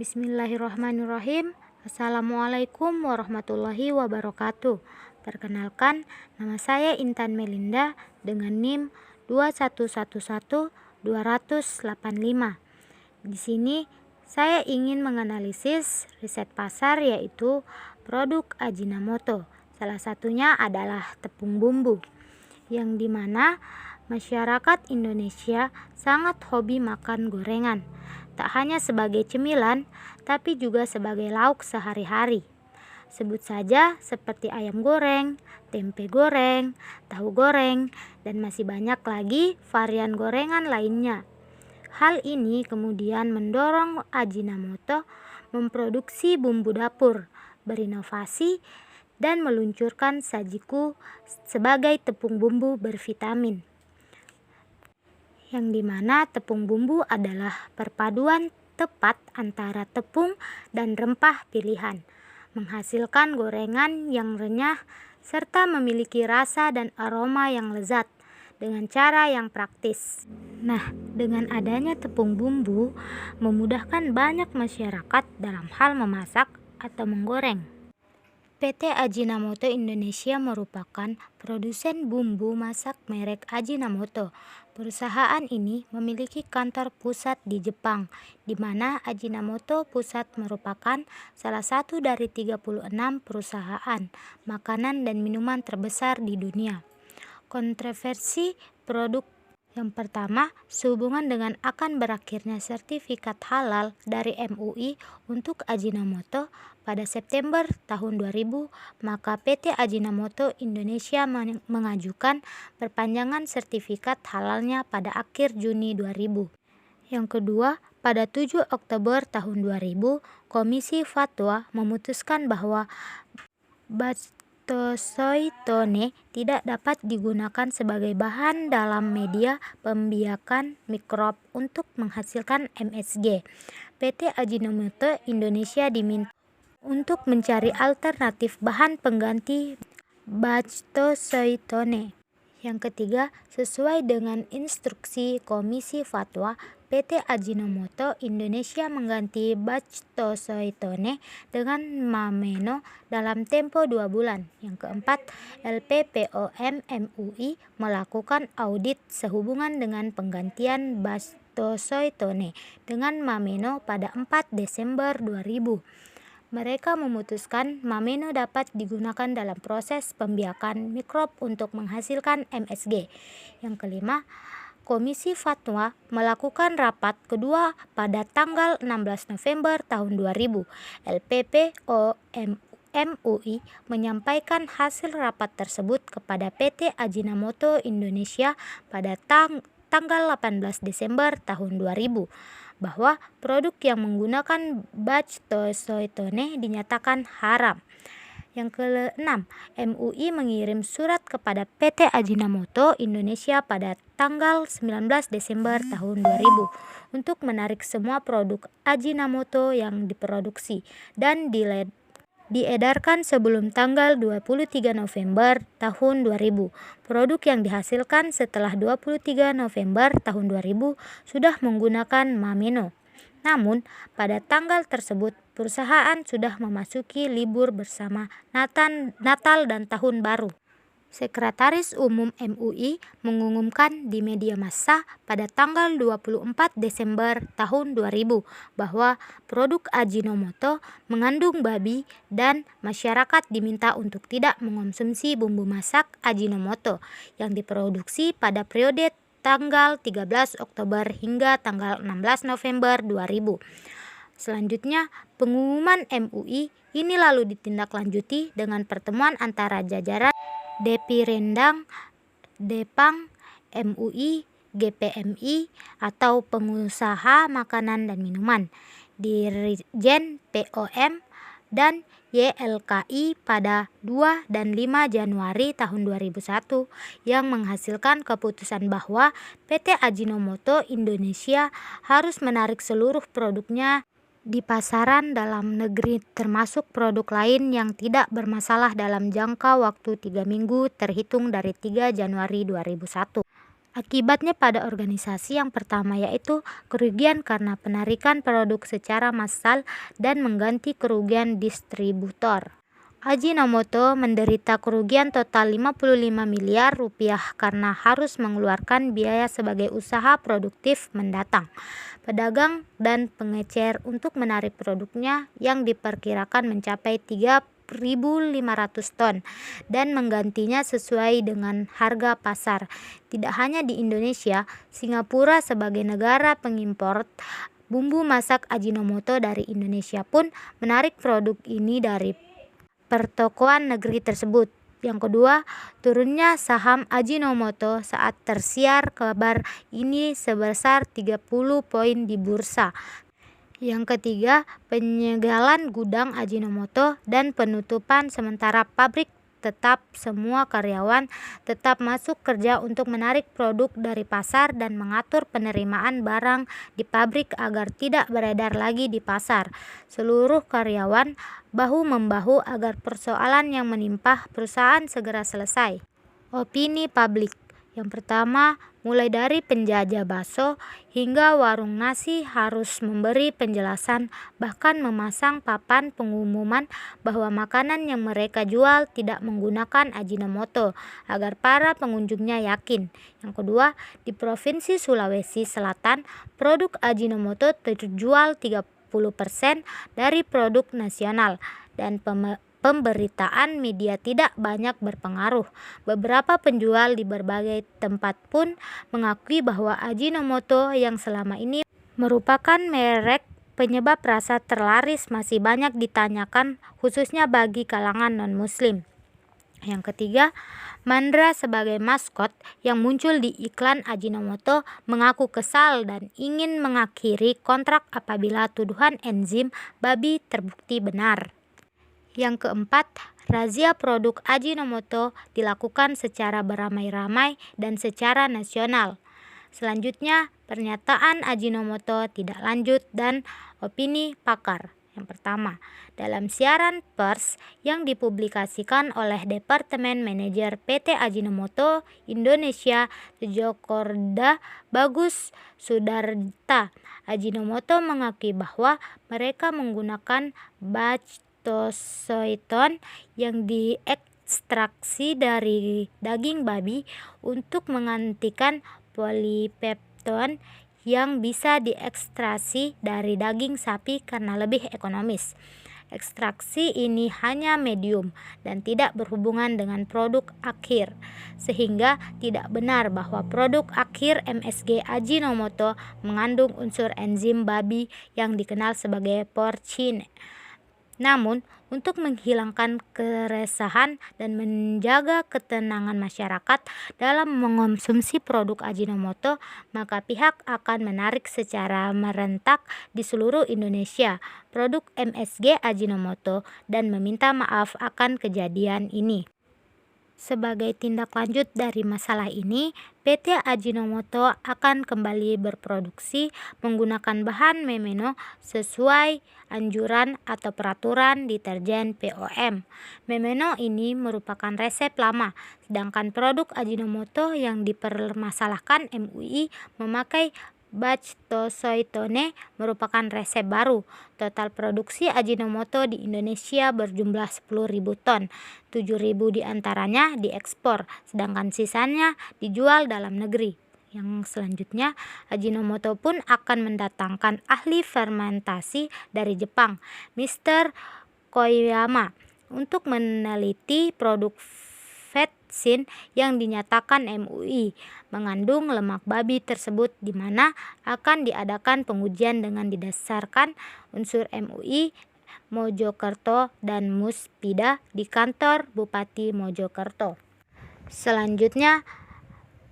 Bismillahirrahmanirrahim. Assalamualaikum warahmatullahi wabarakatuh. Perkenalkan, nama saya Intan Melinda dengan NIM 2111285. Di sini saya ingin menganalisis riset pasar yaitu produk Ajinomoto. Salah satunya adalah tepung bumbu, yang dimana masyarakat Indonesia sangat hobi makan gorengan, tak hanya sebagai cemilan, tapi juga sebagai lauk sehari-hari. Sebut saja seperti ayam goreng, tempe goreng, tahu goreng, dan masih banyak lagi varian gorengan lainnya. Hal ini kemudian mendorong Ajinomoto memproduksi bumbu dapur, berinovasi, dan meluncurkan Sajiku sebagai tepung bumbu bervitamin, yang dimana tepung bumbu adalah perpaduan tepat antara tepung dan rempah pilihan, menghasilkan gorengan yang renyah serta memiliki rasa dan aroma yang lezat dengan cara yang praktis. Nah, dengan adanya tepung bumbu memudahkan banyak masyarakat dalam hal memasak atau menggoreng. PT Ajinomoto Indonesia merupakan produsen bumbu masak merek Ajinomoto. Perusahaan ini memiliki kantor pusat di Jepang, di mana Ajinomoto Pusat merupakan salah satu dari 36 perusahaan makanan dan minuman terbesar di dunia. Kontroversi produk yang pertama, sehubungan dengan akan berakhirnya sertifikat halal dari MUI untuk Ajinomoto pada September tahun 2000, maka PT Ajinomoto Indonesia mengajukan perpanjangan sertifikat halalnya pada akhir Juni 2000. Yang kedua, pada 7 Oktober tahun 2000, Komisi Fatwa memutuskan bahwa bactosoitone tidak dapat digunakan sebagai bahan dalam media pembiakan mikrob untuk menghasilkan MSG. PT Ajinomoto Indonesia diminta untuk mencari alternatif bahan pengganti bactosoitone. Yang ketiga, sesuai dengan instruksi Komisi Fatwa, PT Ajinomoto Indonesia mengganti bactosoitone dengan Mameno dalam tempo 2 bulan. Yang keempat, LPPOM MUI melakukan audit sehubungan dengan penggantian bactosoitone dengan Mameno pada 4 Desember 2000. Mereka memutuskan Mameno dapat digunakan dalam proses pembiakan mikrob untuk menghasilkan MSG. Yang kelima, Komisi Fatwa melakukan rapat kedua pada tanggal 16 November tahun 2000. LPPOM MUI menyampaikan hasil rapat tersebut kepada PT Ajinomoto Indonesia pada tanggal 18 Desember tahun 2000. Bahwa produk yang menggunakan bactosoitone dinyatakan haram. Yang keenam, MUI mengirim surat kepada PT Ajinomoto Indonesia pada tanggal 19 Desember tahun 2000 untuk menarik semua produk Ajinomoto yang diproduksi dan diedarkan sebelum tanggal 23 November tahun 2000. Produk yang dihasilkan setelah 23 November tahun 2000 sudah menggunakan Mameno. Namun, pada tanggal tersebut, perusahaan sudah memasuki libur bersama Natal dan Tahun Baru. Sekretaris Umum MUI mengumumkan di media massa pada tanggal 24 Desember tahun 2000 bahwa produk Ajinomoto mengandung babi dan masyarakat diminta untuk tidak mengonsumsi bumbu masak Ajinomoto yang diproduksi pada periode tanggal 13 Oktober hingga tanggal 16 November 2000. Selanjutnya, pengumuman MUI ini lalu ditindaklanjuti dengan pertemuan antara jajaran Depirendang, Depang, MUI, GPMI atau pengusaha makanan dan minuman, Dirjen POM, dan YLKI pada 2 dan 5 Januari tahun 2001 yang menghasilkan keputusan bahwa PT Ajinomoto Indonesia harus menarik seluruh produknya di pasaran dalam negeri termasuk produk lain yang tidak bermasalah dalam jangka waktu 3 minggu terhitung dari 3 Januari 2001. Akibatnya pada organisasi yang pertama yaitu kerugian karena penarikan produk secara massal dan mengganti kerugian distributor. Ajinomoto menderita kerugian total 55 miliar rupiah karena harus mengeluarkan biaya sebagai usaha produktif mendatang, pedagang dan pengecer untuk menarik produknya yang diperkirakan mencapai 3.500 ton dan menggantinya sesuai dengan harga pasar. Tidak hanya di Indonesia, Singapura sebagai negara pengimpor bumbu masak Ajinomoto dari Indonesia pun menarik produk ini dari pertokoan negeri tersebut. Yang kedua, turunnya saham Ajinomoto saat tersiar kabar ini sebesar 30 poin di bursa. Yang ketiga, penyegelan gudang Ajinomoto dan penutupan sementara pabrik. Tetap semua karyawan tetap masuk kerja untuk menarik produk dari pasar dan mengatur penerimaan barang di pabrik agar tidak beredar lagi di pasar. Seluruh karyawan bahu-membahu agar persoalan yang menimpa perusahaan segera selesai. Opini publik. Yang pertama, mulai dari penjajah bakso hingga warung nasi harus memberi penjelasan, bahkan memasang papan pengumuman bahwa makanan yang mereka jual tidak menggunakan Ajinomoto agar para pengunjungnya yakin. Yang kedua, di Provinsi Sulawesi Selatan, produk Ajinomoto terjual 30% dari produk nasional dan pemberitaan media tidak banyak berpengaruh. Beberapa penjual di berbagai tempat pun mengakui bahwa Ajinomoto yang selama ini merupakan merek penyebab rasa terlaris masih banyak ditanyakan khususnya bagi kalangan non-muslim. Yang ketiga, Mandra sebagai maskot yang muncul di iklan Ajinomoto mengaku kesal dan ingin mengakhiri kontrak apabila tuduhan enzim babi terbukti benar. Yang keempat, razia produk Ajinomoto dilakukan secara beramai-ramai dan secara nasional. Selanjutnya, pernyataan Ajinomoto tidak lanjut dan opini pakar. Yang pertama, dalam siaran pers yang dipublikasikan oleh Departemen Manajer PT Ajinomoto Indonesia Tejokorda Bagus Sudarta, Ajinomoto mengakui bahwa mereka menggunakan bactosoiton yang diekstraksi dari daging babi untuk menggantikan polipepton yang bisa diekstraksi dari daging sapi karena lebih ekonomis. Ekstraksi ini hanya medium dan tidak berhubungan dengan produk akhir, sehingga tidak benar bahwa produk akhir MSG Ajinomoto mengandung unsur enzim babi yang dikenal sebagai porcine. Namun, untuk menghilangkan keresahan dan menjaga ketenangan masyarakat dalam mengonsumsi produk Ajinomoto, maka pihak akan menarik secara merentak di seluruh Indonesia produk MSG Ajinomoto dan meminta maaf akan kejadian ini. Sebagai tindak lanjut dari masalah ini, PT Ajinomoto akan kembali berproduksi menggunakan bahan memeno sesuai anjuran atau peraturan deterjen POM. Memeno ini merupakan resep lama, sedangkan produk Ajinomoto yang dipermasalahkan MUI memakai bactosoitone merupakan resep baru. Total produksi Ajinomoto di Indonesia berjumlah 10.000 ton, 7.000 diantaranya diekspor, sedangkan sisanya dijual dalam negeri. Yang selanjutnya, Ajinomoto pun akan mendatangkan ahli fermentasi dari Jepang, Mr. Koyama, untuk meneliti produk vetsin yang dinyatakan MUI mengandung lemak babi tersebut, di mana akan diadakan pengujian dengan didasarkan unsur MUI Mojokerto dan Muspida di kantor Bupati Mojokerto. Selanjutnya,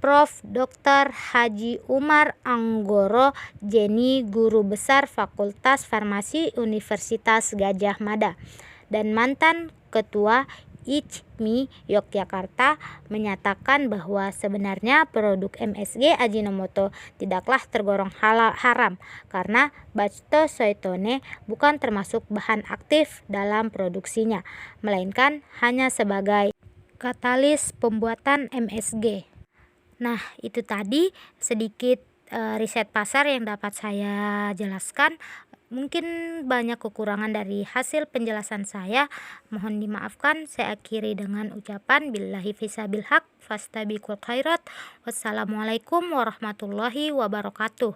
Prof. Dr. Haji Umar Anggoro Jeni, Guru Besar Fakultas Farmasi Universitas Gadjah Mada dan mantan Ketua ICMI Yogyakarta, menyatakan bahwa sebenarnya produk MSG Ajinomoto tidaklah tergolong haram karena bactosoitone bukan termasuk bahan aktif dalam produksinya, melainkan hanya sebagai katalis pembuatan MSG. Nah, itu tadi sedikit riset pasar yang dapat saya jelaskan. Mungkin banyak kekurangan dari hasil penjelasan saya. Mohon dimaafkan. Saya akhiri dengan ucapan billahi fisabil haq fastabiqul khairat. Wassalamualaikum warahmatullahi wabarakatuh.